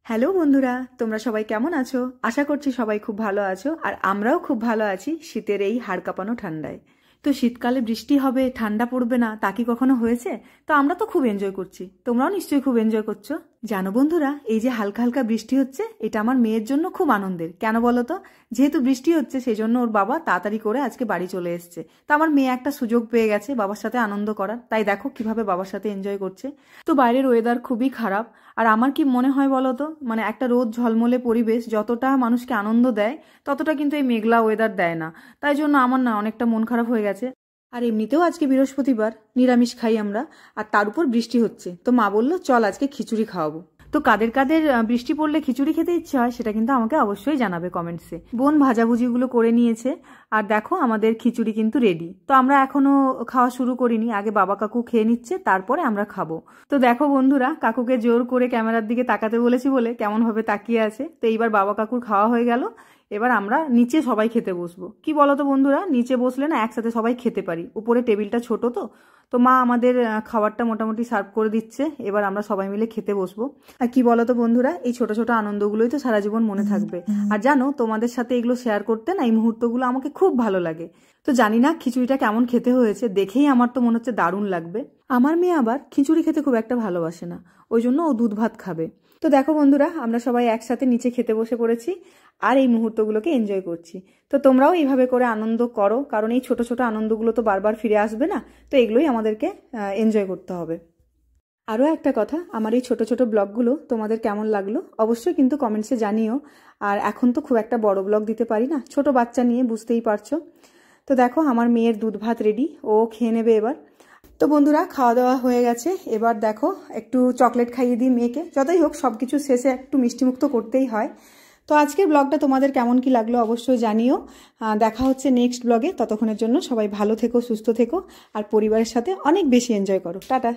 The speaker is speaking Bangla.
হ্যালো বন্ধুরা, তোমরা সবাই কেমন আছো? আশা করছি সবাই খুব ভালো আছো। আর আমরাও খুব ভালো আছি শীতের এই হাড় কাঁপানো ঠান্ডায়। তো শীতকালে বৃষ্টি হবে, ঠান্ডা পড়বে না, তা কি কখনো হয়েছে? তো আমরা তো খুব এনজয় করছি, তোমরাও নিশ্চয়ই খুব এনজয় করছো। জানো বন্ধুরা, এই যে হালকা হালকা বৃষ্টি হচ্ছে, এটা আমার মেয়ের জন্য খুব আনন্দের। কেন বলো তো? যেহেতু বৃষ্টি হচ্ছে সেই জন্য ওর বাবা তাড়াতাড়ি করে আজকে বাড়ি চলে এসছে। তো আমার মেয়ে একটা সুযোগ পেয়ে গেছে বাবার সাথে আনন্দ করার, তাই দেখো কিভাবে বাবার সাথে এনজয় করছে। তো বাইরের ওয়েদার খুবই খারাপ। আর আমার কি মনে হয় বলো তো, মানে একটা রোদ ঝলমলে পরিবেশ যতটা মানুষকে আনন্দ দেয়, ততটা কিন্তু এই মেঘলা ওয়েদার দেয় না। তাই জন্য আমার না অনেকটা মন খারাপ হয়ে গেছে। আর এমনিতেও আজকে বৃহস্পতিবার, নিরামিষ খাই আমরা, আর তার উপর বৃষ্টি হচ্ছে। তো মা বলল চল আজকে খিচুড়ি খাওয়াবো। তো কাদের কাদের বৃষ্টি পড়লে খিচুড়ি খেতে ইচ্ছা হয় সেটা কিন্তু আমাকে অবশ্যই জানাবে কমেন্টসে। বোন ভাজাভুজিগুলো করে নিয়েছে, আর দেখো আমাদের খিচুড়ি কিন্তু রেডি। তো আমরা এখনো খাওয়া শুরু করিনি, আগে বাবা কাকু খেয়ে নিচ্ছে, তারপরে আমরা খাবো। তো দেখো বন্ধুরা, কাকুকে জোর করে ক্যামেরার দিকে তাকাতে বলেছি বলে কেমন ভাবে তাকিয়ে আছে। তো এইবার বাবা কাকুর খাওয়া হয়ে গেল, এবার আমরা নিচে সবাই খেতে বসবো। কি বলতো বন্ধুরা, নিচে বসলে না একসাথে সবাই খেতে পারি, উপরে টেবিলটা ছোট। তো মা আমাদের খাবারটা মোটামুটি সার্ভ করে দিচ্ছে, এবার আমরা সবাই মিলে খেতে বসবো। আর কি বলতো বন্ধুরা, এই ছোট ছোট আনন্দগুলোই তো সারা জীবন মনে থাকবে। আর জানো, তোমাদের সাথে এগুলো শেয়ার করতে না এই মুহূর্তগুলো আমাকে খুব ভালো লাগে। তো জানি না খিচুড়িটা কেমন খেতে হয়েছে, দেখেই আমার তো মনে হচ্ছে দারুণ লাগবে। আমার মেয়ে আবার খিচুড়ি খেতে খুব একটা ভালোবাসে না, ওই জন্য ও দুধ ভাত খাবে। তো দেখো বন্ধুরা, আমরা সবাই একসাথে নিচে খেতে বসে পড়েছি আর এই মুহূর্তগুলোকে এনজয় করছি। তো তোমরাও এইভাবে করে আনন্দ করো, কারণ এই ছোট ছোট আনন্দগুলো তো বারবার ফিরে আসবে না। তো এগুলোই আমাদেরকে এনজয় করতে হবে। আরও একটা কথা, আমার এই ছোট ছোট ব্লগগুলো তোমাদের কেমন লাগলো অবশ্যই কিন্তু কমেন্টসে জানিও। আর এখন তো খুব একটা বড় ব্লগ দিতে পারি না, ছোট বাচ্চা নিয়ে বুঝতেই পারছো। তো দেখো আমার মেয়ের দুধ ভাত রেডি, ও খেয়ে নেবে এবার। তো বন্ধুরা, খাওয়া দাওয়া হয়ে গেছে, এবার দেখো একটু চকলেট খাইয়ে দিই মেয়েকে। যতই হোক সব কিছু শেষে একটু মিষ্টিমুখ তো করতেই হয়। তো আজকের ব্লগটা তোমাদের কেমন কি লাগলো অবশ্যই জানিও। দেখা হচ্ছে নেক্সট ব্লগে। ততক্ষণের জন্য সবাই ভালো থেকো, সুস্থ থেকো, আর পরিবারের সাথে অনেক বেশি এনজয় করো। টাটা।